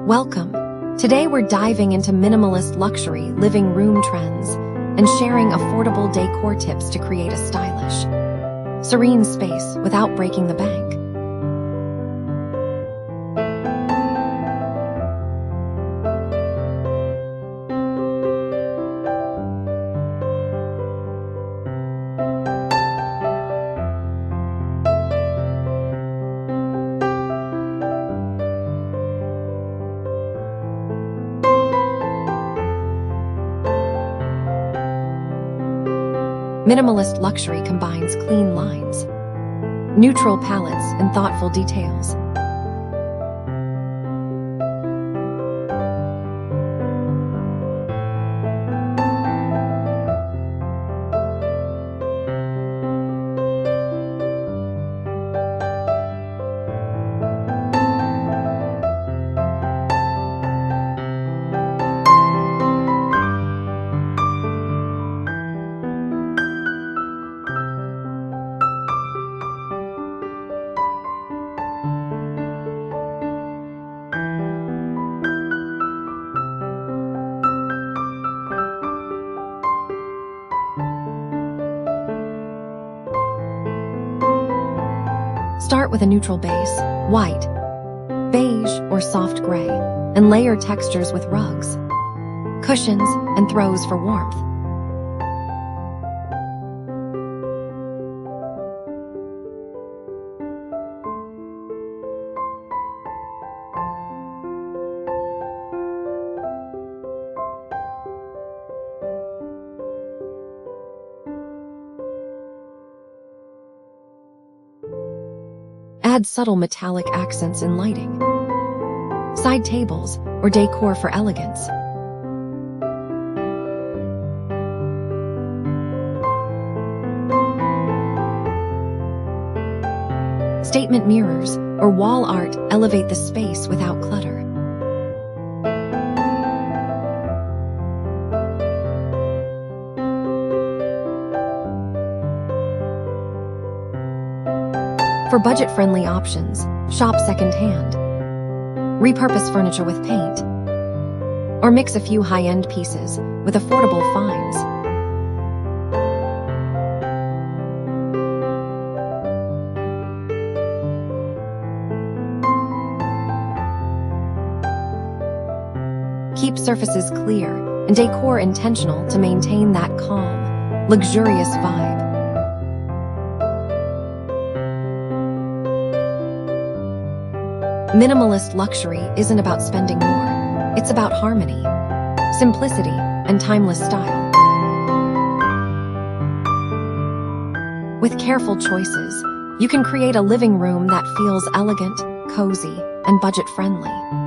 Welcome. Today we're diving into minimalist luxury living room trends and sharing affordable decor tips to create a stylish, serene space without breaking the bank. Minimalist luxury combines clean lines, neutral palettes, and thoughtful details. Start with a neutral base, white, beige, or soft gray, and layer textures with rugs, cushions, and throws for warmth. Add subtle metallic accents in lighting, side tables, or decor for elegance. Statement mirrors or wall art elevate the space without clutter. For budget-friendly options, shop secondhand. Repurpose furniture with paint. Or mix a few high-end pieces with affordable finds. Keep surfaces clear and decor intentional to maintain that calm, luxurious vibe. Minimalist luxury isn't about spending more. It's about harmony, simplicity, and timeless style. With careful choices, you can create a living room that feels elegant, cozy, and budget-friendly.